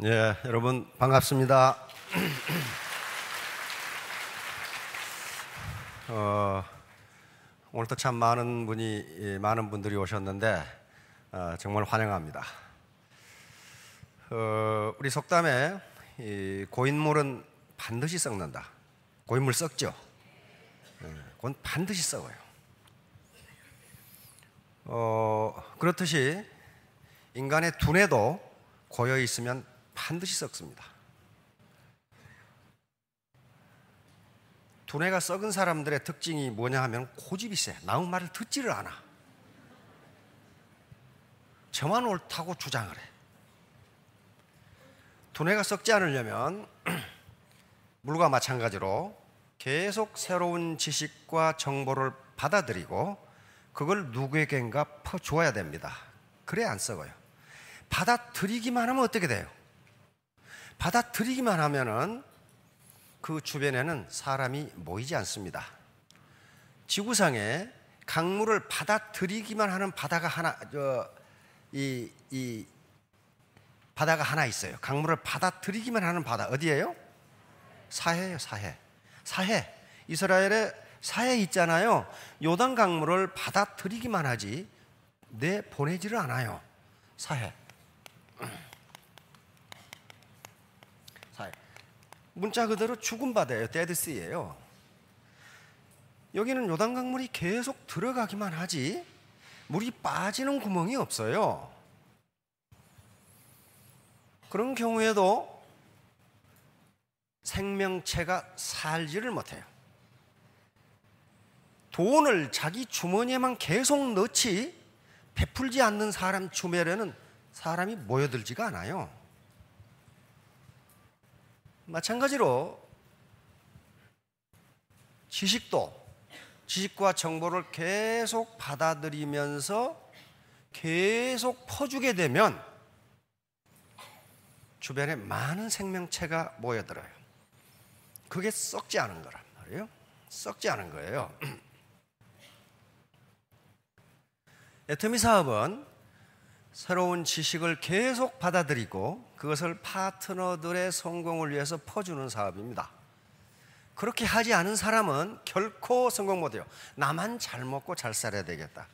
예, 여러분 반갑습니다. 오늘도 참 많은 분들이 오셨는데 정말 환영합니다. 우리 속담에 고인물은 반드시 썩는다. 고인물 썩죠? 그건 반드시 썩어요. 그렇듯이 인간의 두뇌도 고여 있으면 반드시 썩습니다. 두뇌가 썩은 사람들의 특징이 뭐냐 하면 고집이 세. 남의 말을 듣지를 않아. 저만 옳다고 주장을 해. 두뇌가 썩지 않으려면 물과 마찬가지로 계속 새로운 지식과 정보를 받아들이고 그걸 누구에겐가 퍼주어야 됩니다. 그래야 안 썩어요. 받아들이기만 하면 어떻게 돼요? 받아들이기만 하면은 그 주변에는 사람이 모이지 않습니다. 지구상에 강물을 받아들이기만 하는 바다가 바다가 하나 있어요. 강물을 받아들이기만 하는 바다 어디예요? 사해예요. 사해. 이스라엘에 사해 있잖아요. 요단 강물을 받아들이기만 하지 내보내지를 않아요. 사해. 문자 그대로 죽은 바다예요. 데드시예요. 여기는 요단 강물이 계속 들어가기만 하지 물이 빠지는 구멍이 없어요. 그런 경우에도 생명체가 살지를 못해요. 돈을 자기 주머니에만 계속 넣지 베풀지 않는 사람 주변에는 사람이 모여들지가 않아요. 마찬가지로 지식과 정보를 계속 받아들이면서 계속 퍼주게 되면 주변에 많은 생명체가 모여들어요. 그게 썩지 않은 거란 말이에요. 썩지 않은 거예요. 애터미 사업은 새로운 지식을 계속 받아들이고 그것을 파트너들의 성공을 위해서 퍼주는 사업입니다. 그렇게 하지 않은 사람은 결코 성공 못해요. 나만 잘 먹고 잘 살아야 되겠다.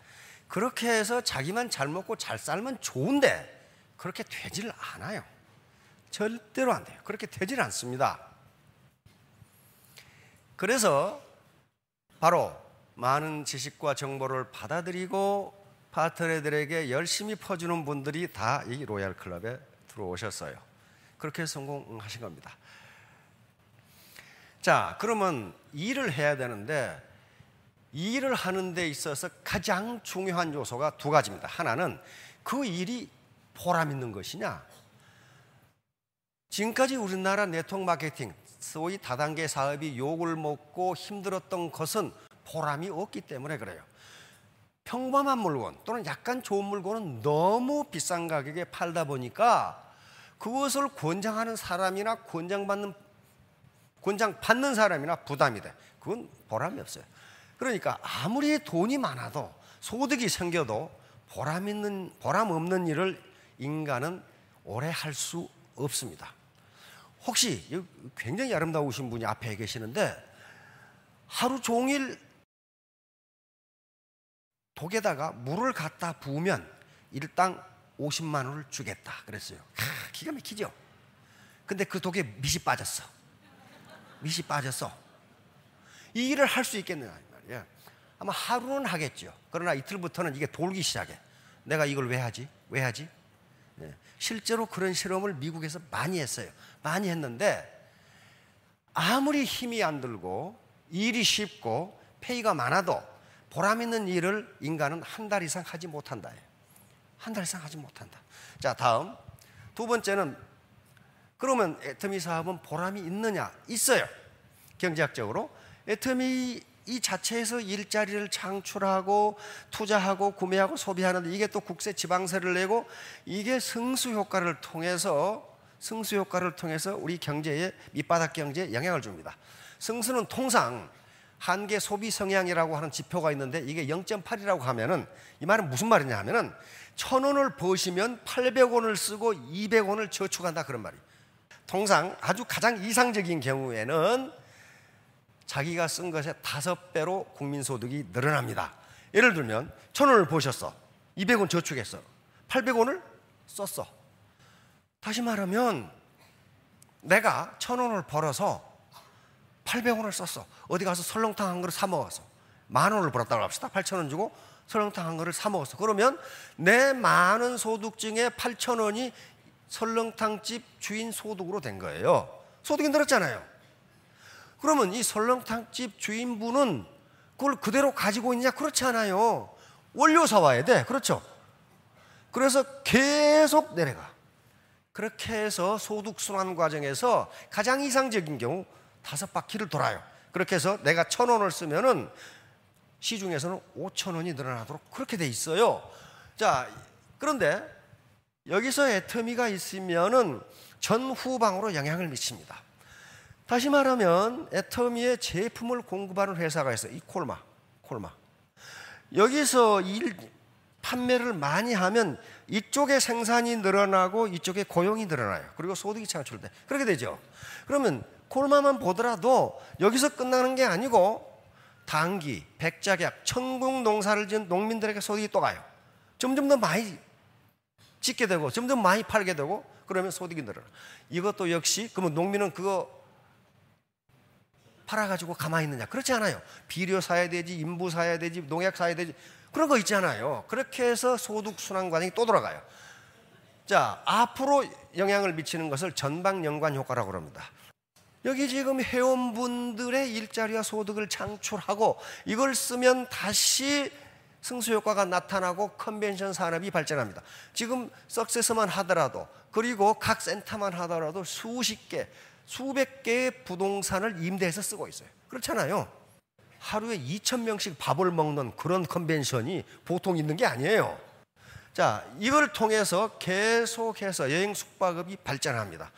그렇게 해서 자기만 잘 먹고 잘 살면 좋은데 그렇게 되질 않아요. 절대로 안 돼요. 그렇게 되질 않습니다. 그래서 바로 많은 지식과 정보를 받아들이고 파트너들에게 열심히 퍼주는 분들이 다 이 로얄 클럽에 들어오셨어요. 그렇게 성공하신 겁니다. 자, 그러면 일을 해야 되는데 일을 하는 데 있어서 가장 중요한 요소가 두 가지입니다. 하나는 그 일이 보람 있는 것이냐. 지금까지 우리나라 네트워크 마케팅, 소위 다단계 사업이 욕을 먹고 힘들었던 것은 보람이 없기 때문에 그래요. 평범한 물건 또는 약간 좋은 물건은 너무 비싼 가격에 팔다 보니까 그것을 권장하는 사람이나 권장받는 사람이나 부담이 돼. 그건 보람이 없어요. 그러니까 아무리 돈이 많아도 소득이 생겨도 보람 없는 일을 인간은 오래 할 수 없습니다. 혹시 굉장히 아름다우신 분이 앞에 계시는데 하루 종일 독에다가 물을 갖다 부으면 일당 50만 원을 주겠다 그랬어요. 기가 막히죠? 근데 그 독에 밑이 빠졌어. 이 일을 할 수 있겠느냐 말이야. 아마 하루는 하겠죠. 그러나 이틀부터는 이게 돌기 시작해. 내가 이걸 왜 하지? 네. 실제로 그런 실험을 미국에서 많이 했어요. 많이 했는데 아무리 힘이 안 들고 일이 쉽고 페이가 많아도 보람 있는 일을 인간은 한 달 이상 하지 못한다. 한 달 이상 하지 못한다. 자, 다음 두 번째는 그러면 애터미 사업은 보람이 있느냐? 있어요. 경제학적으로 애터미 이 자체에서 일자리를 창출하고 투자하고 구매하고 소비하는데 이게 또 국세 지방세를 내고 이게 승수 효과를 통해서 우리 경제에 밑바닥 경제에 영향을 줍니다. 승수는 통상 한계 소비 성향이라고 하는 지표가 있는데 이게 0.8이라고 하면은 이 말은 무슨 말이냐 하면은 1,000원을 버시면 800원을 쓰고 200원을 저축한다 그런 말이에요. 통상 아주 가장 이상적인 경우에는 자기가 쓴 것의 5배로 국민소득이 늘어납니다. 예를 들면 1,000원을 버셨어. 200원 저축했어. 800원을 썼어. 다시 말하면 내가 1,000원을 벌어서 800원을 썼어. 어디 가서 설렁탕 한 그릇 사 먹었어. 10,000원을 벌었다고 합시다. 8,000원 주고 설렁탕 한 그릇 사 먹었어. 그러면 내 많은 소득 중에 8,000원이 설렁탕집 주인 소득으로 된 거예요. 소득이 늘었잖아요. 그러면 이 설렁탕집 주인분은 그걸 그대로 가지고 있냐? 그렇지 않아요. 원료 사와야 돼. 그렇죠? 그래서 계속 내려가. 그렇게 해서 소득순환 과정에서 가장 이상적인 경우 5바퀴를 돌아요. 그렇게 해서 내가 1,000원을 쓰면은 시중에서는 5,000원이 늘어나도록 그렇게 돼 있어요. 자, 그런데 여기서 애터미가 있으면은 전후방으로 영향을 미칩니다. 다시 말하면 애터미의 제품을 공급하는 회사가 있어요. 이 콜마. 여기서 판매를 많이 하면 이쪽에 생산이 늘어나고 이쪽에 고용이 늘어나요. 그리고 소득이 창출돼. 그렇게 되죠. 그러면 콜마만 보더라도 여기서 끝나는 게 아니고 당기, 백작약, 천국 농사를 지은 농민들에게 소득이 또 가요. 점점 더 많이 짓게 되고 점점 많이 팔게 되고 그러면 소득이 늘어나. 이것도 역시 그러면 농민은 그거 팔아가지고 가만히 있느냐? 그렇지 않아요. 비료 사야 되지, 인부 사야 되지, 농약 사야 되지 그런 거 있잖아요. 그렇게 해서 소득순환 과정이 또 돌아가요. 자, 앞으로 영향을 미치는 것을 전방연관 효과라고 합니다. 여기 지금 회원분들의 일자리와 소득을 창출하고 이걸 쓰면 다시 승수효과가 나타나고 컨벤션 산업이 발전합니다. 지금 석세스만 하더라도 그리고 각 센터만 하더라도 수십 개, 수백 개의 부동산을 임대해서 쓰고 있어요. 그렇잖아요. 하루에 2,000명씩 밥을 먹는 그런 컨벤션이 보통 있는 게 아니에요. 자, 이걸 통해서 계속해서 여행 숙박업이 발전합니다.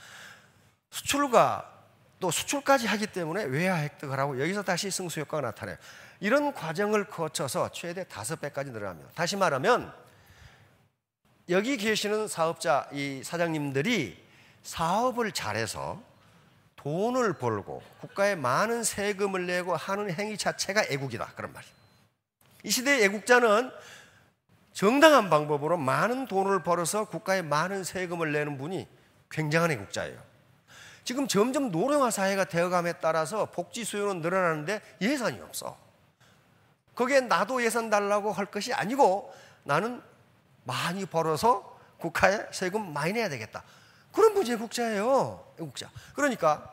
수출과 또 수출까지 하기 때문에 외화 획득을 하고 여기서 다시 승수효과가 나타나요. 이런 과정을 거쳐서 최대 5배까지 늘어납니다. 다시 말하면 여기 계시는 사업자, 이 사장님들이 사업을 잘해서 돈을 벌고 국가에 많은 세금을 내고 하는 행위 자체가 애국이다 그런 말이에요. 이 시대의 애국자는 정당한 방법으로 많은 돈을 벌어서 국가에 많은 세금을 내는 분이 굉장한 애국자예요. 지금 점점 노령화 사회가 되어감에 따라서 복지 수요는 늘어나는데 예산이 없어. 거기에 나도 예산 달라고 할 것이 아니고 나는 많이 벌어서 국가에 세금 많이 내야 되겠다. 그런 분이 애국자예요. 애국자. 그러니까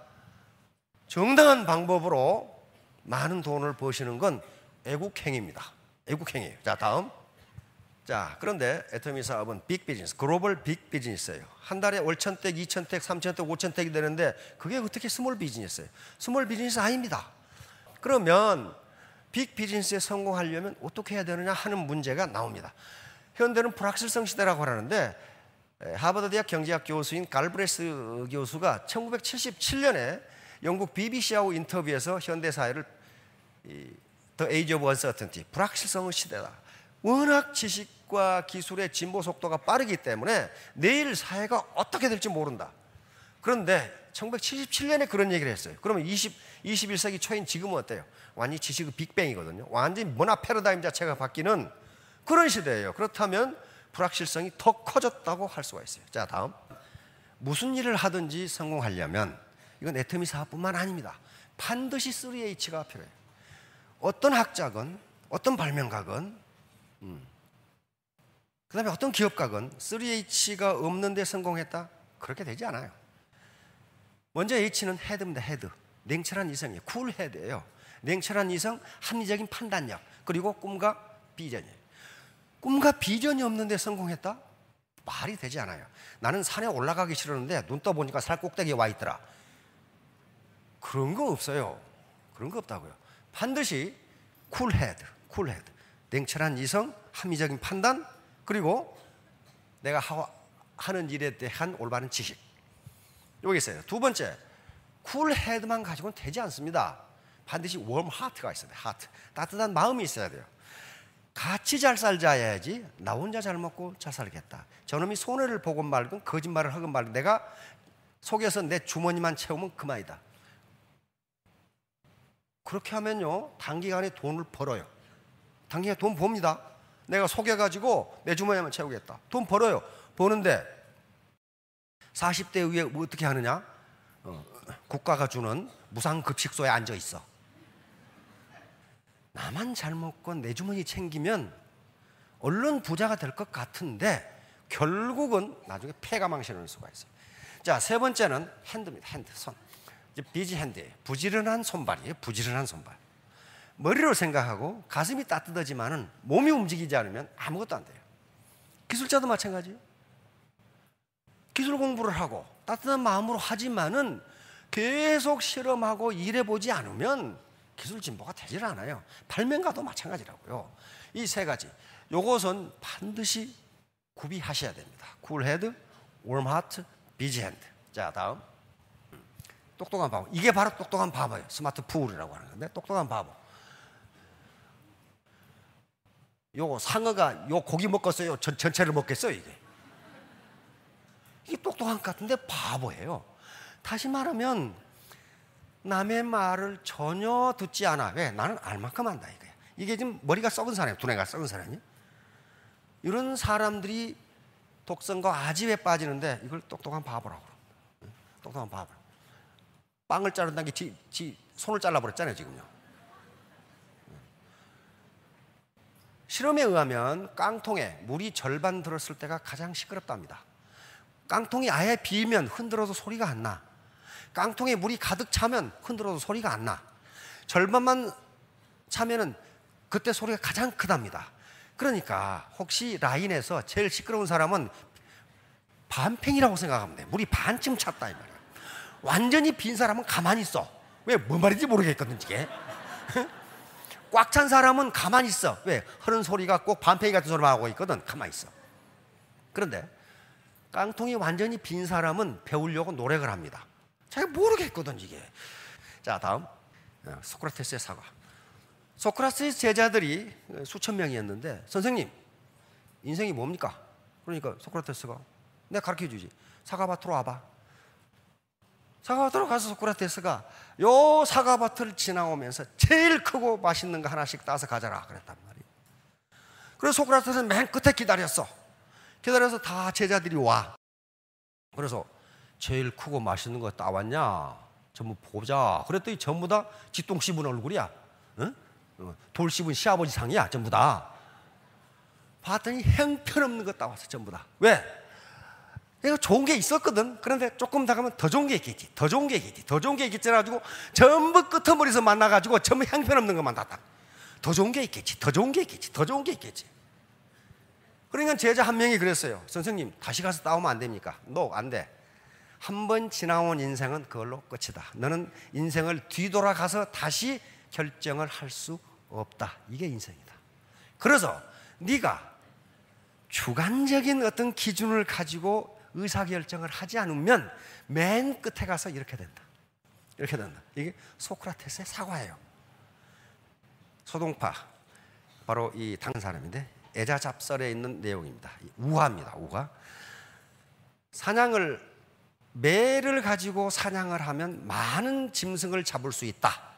정당한 방법으로 많은 돈을 버시는 건 애국행위입니다. 애국행위예요. 자, 다음. 자, 그런데 애터미 사업은 빅 비즈니스, 글로벌 빅 비즈니스예요. 한 달에 5,000택, 2,000택, 3,000택, 5,000택이 되는데 그게 어떻게 스몰 비즈니스예요? 스몰 비즈니스 아닙니다. 그러면 빅 비즈니스에 성공하려면 어떻게 해야 되느냐 하는 문제가 나옵니다. 현대는 불확실성 시대라고 하는데 하버드 대학 경제학 교수인 갈브레스 교수가 1977년에 영국 BBC하고 인터뷰에서 현대 사회를 The Age of Uncertainty, 불확실성의 시대다. 워낙 지식과 기술의 진보 속도가 빠르기 때문에 내일 사회가 어떻게 될지 모른다. 그런데 1977년에 그런 얘기를 했어요. 그러면 21세기 초인 지금은 어때요? 완전히 지식의 빅뱅이거든요. 완전히 문화 패러다임 자체가 바뀌는 그런 시대예요. 그렇다면 불확실성이 더 커졌다고 할 수가 있어요. 자, 다음. 무슨 일을 하든지 성공하려면 이건 애터미 사업뿐만 아닙니다. 반드시 3H가 필요해요. 어떤 학자건 어떤 발명가건 그 다음에 어떤 기업가건 3H가 없는데 성공했다? 그렇게 되지 않아요. 먼저 H는 헤드입니다. 헤드. 냉철한 이성이에요. 쿨 헤드예요. 냉철한 이성, 합리적인 판단력, 그리고 꿈과 비전이에요. 꿈과 비전이 없는데 성공했다? 말이 되지 않아요. 나는 산에 올라가기 싫었는데 눈 떠보니까 산 꼭대기에 와 있더라. 그런 거 없어요. 그런 거 없다고요. 반드시 쿨 헤드, 쿨 헤드. 냉철한 이성, 합리적인 판단, 그리고 내가 하는 일에 대한 올바른 지식. 여기 있어요. 두 번째, 쿨 헤드만 가지고는 되지 않습니다. 반드시 warm heart가 있어야 돼요. heart. 따뜻한 마음이 있어야 돼요. 같이 잘 살자야지 나 혼자 잘 먹고 잘 살겠다. 저놈이 손해를 보건 말건 거짓말을 하건 말건 내가 속에서 내 주머니만 채우면 그만이다. 그렇게 하면요 단기간에 돈을 벌어요. 단기간에 돈 법니다. 내가 속여가지고 내 주머니만 채우겠다. 돈 벌어요. 버는데 40대 이후에 어떻게 하느냐? 국가가 주는 무상급식소에 앉아 있어. 나만 잘 먹고 내 주머니 챙기면 얼른 부자가 될 것 같은데 결국은 나중에 폐가 망신할 수가 있어요. 자, 세 번째는 핸드입니다. 핸드, 손. 비지 핸드예요. 부지런한 손발이에요. 부지런한 손발. 머리로 생각하고 가슴이 따뜻하지만은 몸이 움직이지 않으면 아무것도 안 돼요. 기술자도 마찬가지예요. 기술 공부를 하고 따뜻한 마음으로 하지만은 계속 실험하고 일해보지 않으면 기술 진보가 되질 않아요. 발명가도 마찬가지라고요. 이 세 가지, 요것은 반드시 구비하셔야 됩니다. 쿨 헤드, 웜 하트, 비지 핸드. 자, 다음 똑똑한 바보. 이게 바로 똑똑한 바보예요. 스마트 푸울이라고 하는 건데 똑똑한 바보. 요 상어가 요 고기 먹겠어요? 전체를 먹겠어요? 이게 똑똑한 것 같은데 바보예요. 다시 말하면 남의 말을 전혀 듣지 않아. 왜? 나는 알만큼 한다 이거야. 이게 지금 머리가 썩은 사람이에요. 두뇌가 썩은 사람이. 이런 사람들이 독성과 아집에 빠지는데 이걸 똑똑한 바보라고 그럽니다. 똑똑한 바보. 빵을 자른다는 게 지 손을 잘라버렸잖아요 지금요. 실험에 의하면 깡통에 물이 절반 들었을 때가 가장 시끄럽답니다. 깡통이 아예 비면 흔들어도 소리가 안 나. 깡통에 물이 가득 차면 흔들어도 소리가 안 나. 절반만 차면은 그때 소리가 가장 크답니다. 그러니까 혹시 라인에서 제일 시끄러운 사람은 반팽이라고 생각하면 돼. 물이 반쯤 찼다 이 말이야. 완전히 빈 사람은 가만히 있어. 왜? 뭔 말인지 모르겠거든 이게. 꽉 찬 사람은 가만히 있어. 왜? 흐른 소리가 꼭 반팽이 같은 소리만 하고 있거든. 가만히 있어. 그런데 깡통이 완전히 빈 사람은 배우려고 노력을 합니다. 자기가 모르겠거든 이게. 자, 다음 소크라테스의 사과. 소크라테스 제자들이 수천 명이었는데 선생님 인생이 뭡니까? 그러니까 소크라테스가 내가 가르쳐주지. 사과밭으로 와봐. 사과밭으로 가서 소크라테스가 요 사과밭을 지나오면서 제일 크고 맛있는 거 하나씩 따서 가져라 그랬단 말이에요. 그래서 소크라테스는 맨 끝에 기다렸어. 기다려서 다 제자들이 와. 그래서 제일 크고 맛있는 거 따왔냐? 전부 보자. 그랬더니 전부 다 쥐똥 씹은 얼굴이야. 응? 돌 씹은 시아버지 상이야 전부 다. 봤더니 형편없는 거 따왔어 전부 다. 왜? 내가 좋은 게 있었거든. 그런데 조금 더 가면 더 좋은 게 있겠지. 더 좋은 게 있겠지. 더 좋은 게 있겠지 해가지고 전부 끄트머리에서 만나가지고 전부 형편없는 것만 다 딱. 더 좋은 게 있겠지. 더 좋은 게 있겠지. 더 좋은 게 있겠지. 그러니까 제자 한 명이 그랬어요. 선생님 다시 가서 따오면 안 됩니까? No, 안 돼. 한 번 지나온 인생은 그걸로 끝이다. 너는 인생을 뒤돌아가서 다시 결정을 할 수 없다. 이게 인생이다. 그래서 네가 주관적인 어떤 기준을 가지고 의사결정을 하지 않으면 맨 끝에 가서 이렇게 된다. 이렇게 된다. 이게 소크라테스의 사과예요. 소동파, 바로 이 당한 사람인데 애자잡설에 있는 내용입니다. 우화입니다. 우화. 매를 가지고 사냥을 하면 많은 짐승을 잡을 수 있다.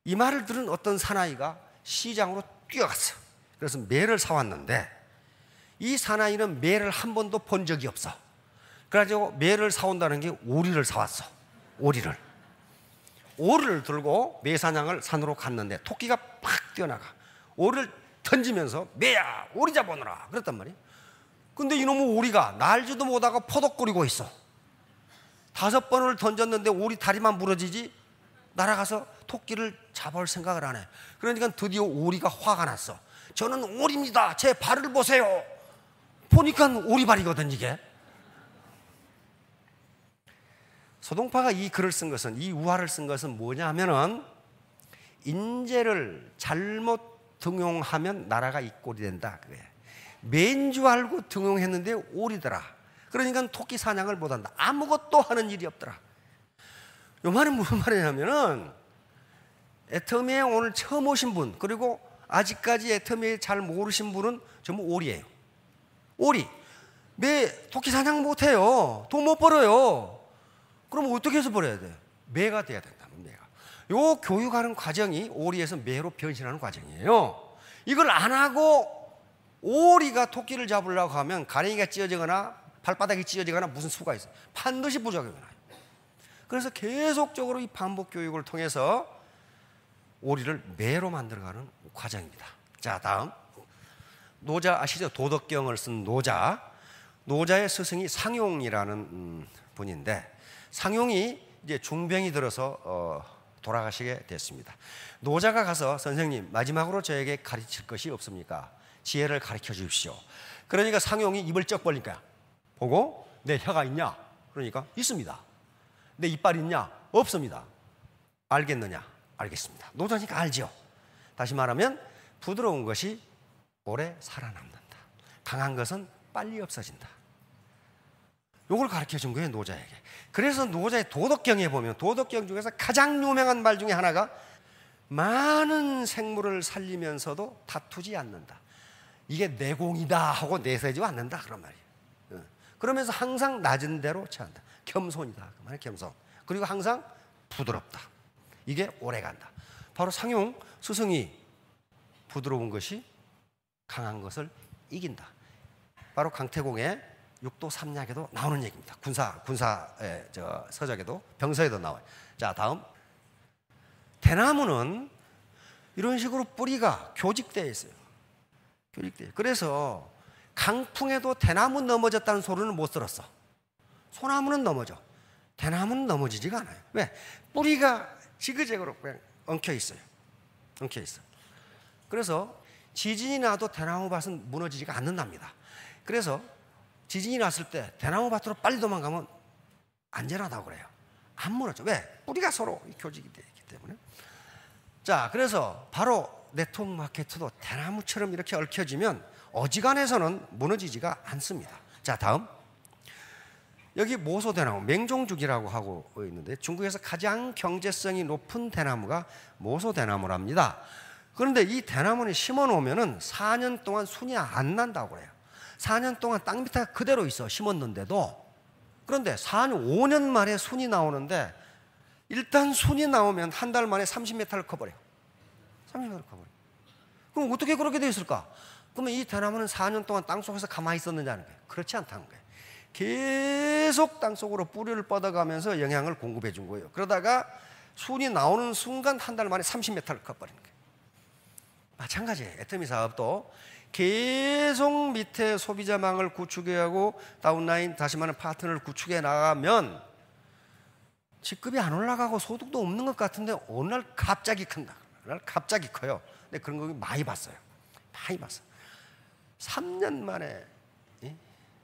이 말을 들은 어떤 사나이가 시장으로 뛰어갔어. 그래서 매를 사왔는데 이 사나이는 매를 한 번도 본 적이 없어. 그래가지고 매를 사온다는 게 오리를 사왔어. 오리를 들고 매사냥을 산으로 갔는데 토끼가 팍 뛰어나가. 오리를 던지면서 매야 오리 잡아오너라 그랬단 말이야. 근데 이놈의 오리가 날지도 못하고 포덕거리고 있어. 5번을 던졌는데 오리 다리만 부러지지 날아가서 토끼를 잡아올 생각을 안 해. 그러니까 드디어 오리가 화가 났어. 저는 오리입니다. 제 발을 보세요. 보니까 오리발이거든 이게. 소동파가 이 글을 쓴 것은, 이 우화를 쓴 것은 뭐냐 하면은 인재를 잘못 등용하면 나라가 이 꼴이 된다 그래. 매인 줄 알고 등용했는데 오리더라. 그러니까 토끼 사냥을 못한다. 아무것도 하는 일이 없더라. 이 말은 무슨 말이냐면은 애터미에 오늘 처음 오신 분, 그리고 아직까지 애터미에 잘 모르신 분은 전부 오리예요. 오리. 매 토끼 사냥 못해요. 돈 못 벌어요. 그럼 어떻게 해서 벌어야 돼? 매가 돼야 된다. 매가. 요 교육하는 과정이 오리에서 매로 변신하는 과정이에요. 이걸 안 하고 오리가 토끼를 잡으려고 하면 가랭이가 찢어지거나 발바닥이 찢어지거나 무슨 수가 있어요. 반드시 부작용이 나요. 그래서 계속적으로 이 반복 교육을 통해서 오리를 매로 만들어가는 과정입니다. 자, 다음 노자 아시죠? 도덕경을 쓴 노자. 노자의 스승이 상용이라는 분인데, 상용이 이제 중병이 들어서 돌아가시게 됐습니다. 노자가 가서 선생님 마지막으로 저에게 가르칠 것이 없습니까? 지혜를 가르쳐 주십시오. 그러니까 상용이 입을 쩍 벌리니까 보고 내 혀가 있냐? 그러니까 있습니다. 내 이빨 있냐? 없습니다. 알겠느냐? 알겠습니다. 노자니까 알죠. 다시 말하면 부드러운 것이 오래 살아남는다. 강한 것은 빨리 없어진다. 요걸 가르쳐 준 거예요, 노자에게. 그래서 노자의 도덕경에 보면 도덕경 중에서 가장 유명한 말 중에 하나가 많은 생물을 살리면서도 다투지 않는다. 이게 내공이다 하고 내세지 않는다 그런 말이에요. 그러면서 항상 낮은 대로 처한다. 겸손이다 그 말이에요. 겸손. 그리고 항상 부드럽다. 이게 오래간다. 바로 상용 스승이 부드러운 것이 강한 것을 이긴다. 바로 강태공의 육도 삼약에도 나오는 얘기입니다. 군사의 서적에도 병서에도 나와요. 자, 다음 대나무는 이런 식으로 뿌리가 교직되어 있어요. 교직되어. 그래서 강풍에도 대나무 넘어졌다는 소리는 못 들었어. 소나무는 넘어져. 대나무는 넘어지지가 않아요. 왜? 뿌리가 지그재그로 그냥 엉켜 있어요. 엉켜 있어. 그래서 지진이 나도 대나무 밭은 무너지지가 않는답니다. 그래서 지진이 났을 때 대나무 밭으로 빨리 도망가면 안전하다고 그래요. 안 무너져. 왜? 뿌리가 서로 교직이 되어 있기 때문에. 자, 그래서 바로 네트워크 마케터도 대나무처럼 이렇게 얽혀지면 어지간해서는 무너지지가 않습니다. 자, 다음 여기 모소대나무, 맹종죽이라고 하고 있는데 중국에서 가장 경제성이 높은 대나무가 모소대나무랍니다. 그런데 이 대나무는 심어놓으면 4년 동안 순이 안 난다고 그래요. 4년 동안 땅 밑에 그대로 있어, 심었는데도. 그런데 4년, 5년 만에 순이 나오는데 일단 순이 나오면 한 달 만에 30m를 커버려요. 30m를 커버려요. 그럼 어떻게 그렇게 되어 있을까? 그러면 이 대나무는 4년 동안 땅 속에서 가만히 있었는지 아는 거예요. 그렇지 않다는 거예요. 계속 땅 속으로 뿌리를 뻗어가면서 영양을 공급해 준 거예요. 그러다가 순이 나오는 순간 한 달 만에 30m를 커버리는 거예요. 마찬가지예요. 애터미 사업도 계속 밑에 소비자망을 구축해 하고 다운라인, 다시 말하면 파트너를 구축해 나가면 직급이 안 올라가고 소득도 없는 것 같은데 어느 날 갑자기 큰다. 어느 날 갑자기 커요. 근데 그런 거 많이 봤어요. 많이 봤어요. 3년 만에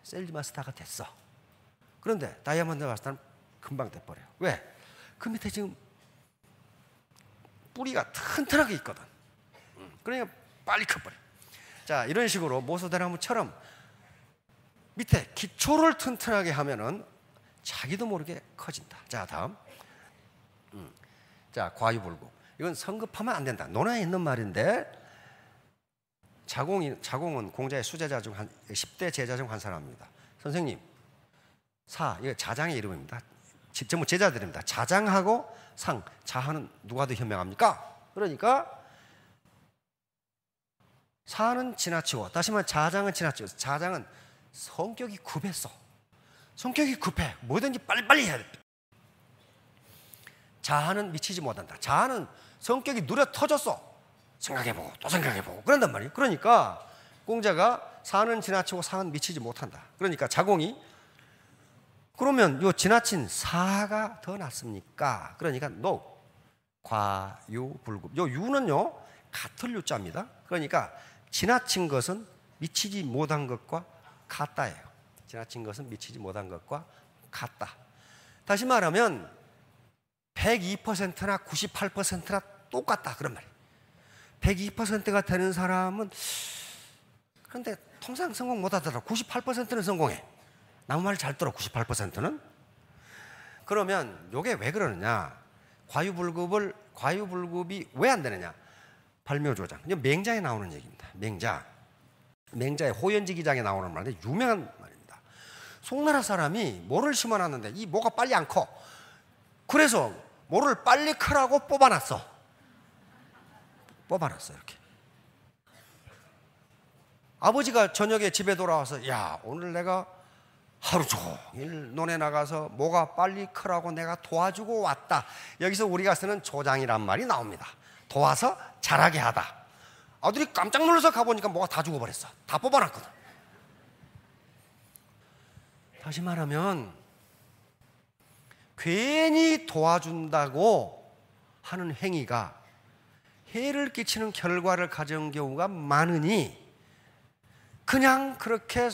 셀즈 마스터가 됐어. 그런데 다이아몬드 마스터는 금방 돼버려요. 왜? 그 밑에 지금 뿌리가 튼튼하게 있거든. 그러니까 빨리 커버려. 자, 이런 식으로 모소대나무처럼 밑에 기초를 튼튼하게 하면은 자기도 모르게 커진다. 자, 다음. 자, 과유불급. 이건 성급하면 안 된다. 논어에 있는 말인데 자공은 공자의 수제자 중 한 10대 제자 중 한 사람입니다. 선생님, 이거 자장의 이름입니다. 전부 제자들입니다. 자장하고 상, 자하는 누가 더 현명합니까? 그러니까 사는 지나치고, 다시 말해 자장은 지나치고, 자장은 성격이 급했어. 성격이 급해. 뭐든지 빨리빨리 해야 돼. 자하는 미치지 못한다. 자하는 성격이 누려 터졌어. 생각해보고 또 생각해보고 그런단 말이에요. 그러니까 공자가 사는 지나치고 상은 미치지 못한다. 그러니까 자공이 그러면 요 지나친 사가 더 낫습니까? 그러니까 no. 과유불급. 요 유는요 같을 유자입니다. 그러니까 지나친 것은 미치지 못한 것과 같다예요. 지나친 것은 미치지 못한 것과 같다. 다시 말하면 102%나 98%나 똑같다 그런 말이에요. 102%가 되는 사람은 그런데 통상 성공 못하더라도 98%는 성공해. 남 말 잘 들어. 98%는. 그러면 이게 왜 그러느냐? 과유불급을 과유불급이 왜 안 되느냐? 발묘조장. 이제 맹자에 나오는 얘기입니다. 맹자의 호연지기장에 나오는 말인데 유명한 말입니다. 송나라 사람이 모를 심어놨는데 이 모가 빨리 안 커. 그래서 모를 빨리 크라고 뽑아놨어. 이렇게. 아버지가 저녁에 집에 돌아와서 야, 오늘 내가 하루 종일 논에 나가서 모가 빨리 크라고 내가 도와주고 왔다. 여기서 우리가 쓰는 조장이란 말이 나옵니다. 도와서 자라게 하다. 아들이 깜짝 놀라서 가보니까 모가 다 죽어버렸어. 다 뽑아놨거든. 다시 말하면 괜히 도와준다고 하는 행위가 해를 끼치는 결과를 가져온 경우가 많으니 그냥 그렇게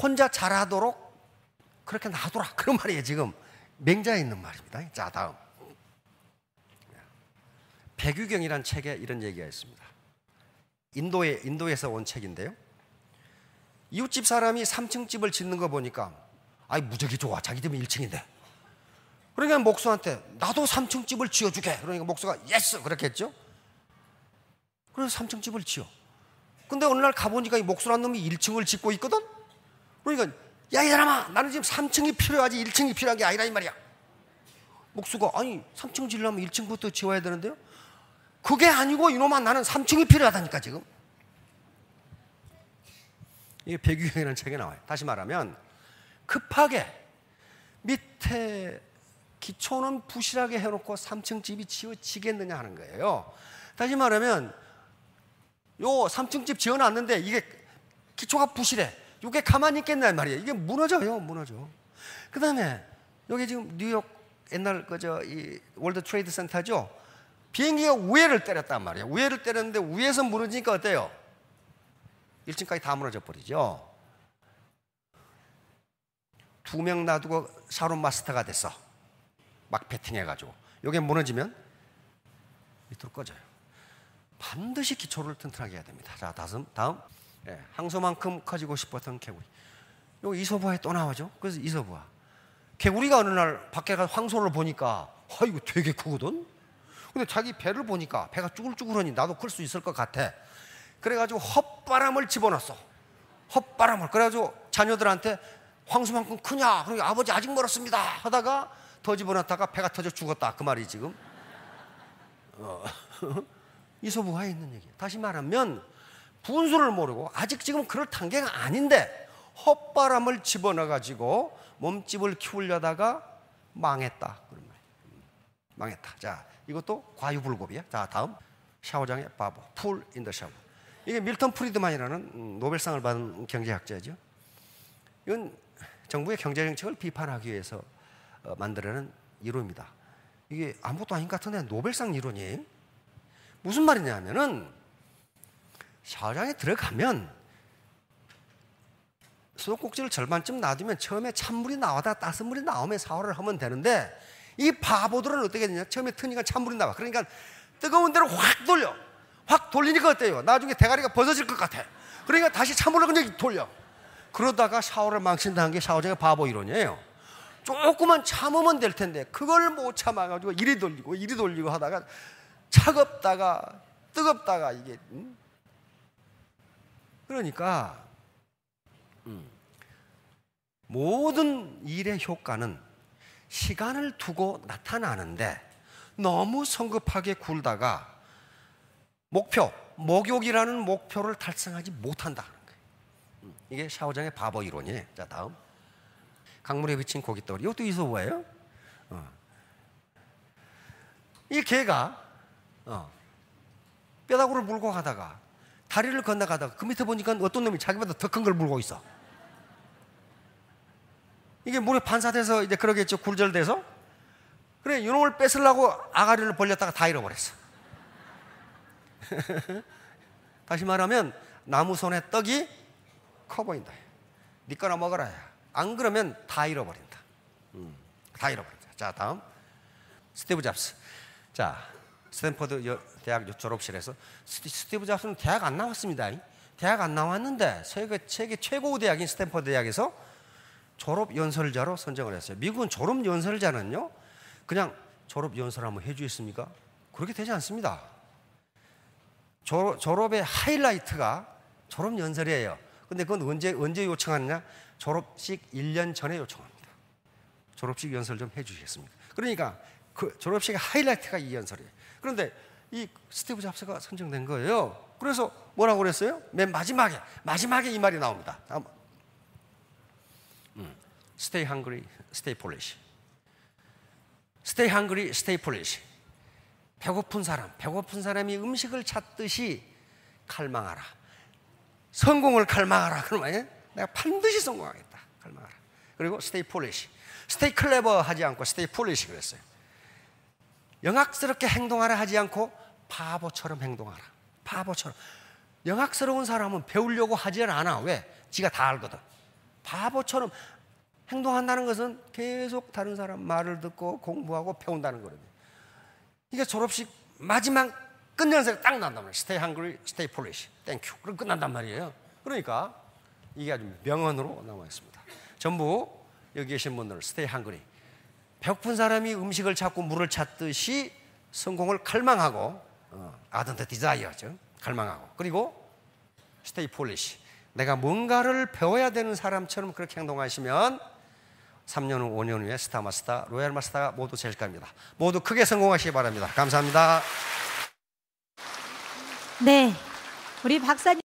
혼자 자라도록 그렇게 놔둬라. 그런 말이에요. 지금 맹자에 있는 말입니다. 자, 다음. 백유경이라는 책에 이런 얘기가 있습니다. 인도에서 온 책인데요. 이웃집 사람이 3층 집을 짓는 거 보니까 아이 무지하게 좋아. 자기 집은 1층인데. 그러니까 목수한테 나도 3층 집을 지어주게. 그러니까 목수가 예스 그렇겠죠. 그래서 3층 집을 지어. 근데 어느 날 가보니까 이 목수란 놈이 1층을 짓고 있거든. 그러니까 야, 이 사람아, 나는 지금 3층이 필요하지 1층이 필요한 게 아니라 이 말이야. 목수가 아니 3층 지으려면 1층부터 지어야 되는데요. 그게 아니고 이놈아, 나는 3층이 필요하다니까 지금. 이게 백유경이라는 책에 나와요. 다시 말하면 급하게 밑에 기초는 부실하게 해놓고 3층 집이 지어지겠느냐 하는 거예요. 다시 말하면 요 3층 집 지어놨는데 이게 기초가 부실해. 이게 가만히 있겠냐 말이에요. 이게 무너져요. 그 다음에 여기 지금 뉴욕 옛날 이 월드 트레이드 센터죠. 비행기가 위에를 때렸단 말이에요. 위에를 때렸는데 위에서 무너지니까 어때요? 1층까지 다 무너져 버리죠. 2명 놔두고 샤론 마스터가 됐어. 막 배팅해가지고. 이게 무너지면 밑으로 꺼져요. 반드시 기초를 튼튼하게 해야 됩니다. 자, 다음. 예, 항소만큼 커지고 싶었던 개구리. 여기 이소부화에 또 나와죠. 그래서 이소부화. 개구리가 어느 날 밖에 가서 황소를 보니까 이거 되게 크거든. 근데 자기 배를 보니까 배가 쭈글쭈글하니 나도 클 수 있을 것 같아. 그래가지고 헛바람을 집어넣었어. 헛바람을. 그래가지고 자녀들한테 황소만큼 크냐? 그러니까 아버지 아직 멀었습니다. 하다가 더 집어넣다가 배가 터져 죽었다. 그 말이 지금 이소부화에 있는 얘기예요. 다시 말하면 분수를 모르고 아직 지금 그럴 단계가 아닌데 헛바람을 집어넣어가지고 몸집을 키우려다가 망했다. 그런 말이에요. 망했다. 자, 이것도 과유불급이야. 자, 다음. 샤워장의 바보. 풀 인 더 샤워. 이게 밀턴 프리드만이라는 노벨상을 받은 경제학자죠. 이건 정부의 경제정책을 비판하기 위해서 만들어낸 이론입니다. 이게 아무것도 아닌 것 같은데 노벨상 이론이에요. 무슨 말이냐면은 샤워장에 들어가면 수도꼭지를 절반쯤 놔두면 처음에 찬물이 나와다 따뜻한 물이 나오면 샤워를 하면 되는데 이 바보들은 어떻게 되냐? 처음에 트니까 찬물이 나와. 그러니까 뜨거운 데로 확 돌리니까 어때요? 나중에 대가리가 벗어질 것 같아. 그러니까 다시 찬물을 그냥 돌려. 그러다가 샤워를 망친다는 게 샤워장의 바보 이론이에요. 조금만 참으면 될 텐데 그걸 못 참아가지고 이리 돌리고 하다가 차갑다가 뜨겁다가 이게 그러니까 모든 일의 효과는 시간을 두고 나타나는데 너무 성급하게 굴다가 목욕이라는 목표를 달성하지 못한다는 거예요. 이게 샤오장의 바보 이론이에요. 자, 다음. 강물에 비친 고깃덩어리. 이것도 이소부화예요. 이 개가 뼈다구를 물고 가다가 다리를 건너가다가 그 밑에 보니까 어떤 놈이 자기보다 더 큰 걸 물고 있어. 이게 물에 반사돼서 이제 그러겠죠. 굴절돼서. 그래, 이놈을 뺏으려고 아가리를 벌렸다가 다 잃어버렸어. 다시 말하면 나무 손에 떡이 커 보인다. 네 거나 먹어라. 안 그러면 다 잃어버린다. 다 잃어버린다. 자, 다음. 스티브 잡스. 자, 스탠퍼드 대학 졸업실에서 스티브 잡스는 대학 안 나왔습니다. 대학 안 나왔는데 세계 최고 대학인 스탠퍼드 대학에서 졸업 연설자로 선정을 했어요. 미국은 졸업 연설자는요, 그냥 졸업 연설 한번 해주겠습니까? 그렇게 되지 않습니다. 졸업의 하이라이트가 졸업 연설이에요. 근데 그건 언제 요청하느냐? 졸업식 1년 전에 요청합니다. 졸업식 연설 좀 해주시겠습니까? 그러니까 그 졸업식의 하이라이트가 이 연설이에요. 그런데 이 스티브 잡스가 선정된 거예요. 그래서 뭐라고 그랬어요? 맨 마지막에 이 말이 나옵니다. Stay hungry, stay foolish. Stay hungry, stay foolish. 배고픈 사람이 음식을 찾듯이 칼망하라. 성공을 칼망하라. 그러면 내가 반드시 성공하겠다. 칼망하라. 그리고 stay foolish. stay clever 하지 않고 stay foolish 그랬어요. 영악스럽게 행동하라 하지 않고 바보처럼 행동하라. 바보처럼. 영악스러운 사람은 배우려고 하지 않아. 왜? 지가 다 알거든. 바보처럼 행동한다는 것은 계속 다른 사람 말을 듣고 공부하고 배운다는 거거든요. 이게 졸업식 마지막 끝연설에 딱 난단 말이에요. Stay hungry, stay foolish. Thank you. 그럼 끝난단 말이에요. 그러니까 이게 아주 명언으로 남아 있습니다. 전부 여기 계신 분들 stay hungry. 배고픈 사람이 음식을 찾고 물을 찾듯이 성공을 갈망하고 ardent desire죠. 갈망하고. 그리고 stay foolish. 내가 뭔가를 배워야 되는 사람처럼 그렇게 행동하시면 3년 후, 5년 후에 스타마스터, 로얄 마스터가 모두 되실 겁니다. 모두 크게 성공하시기 바랍니다. 감사합니다. 네, 우리 박사님.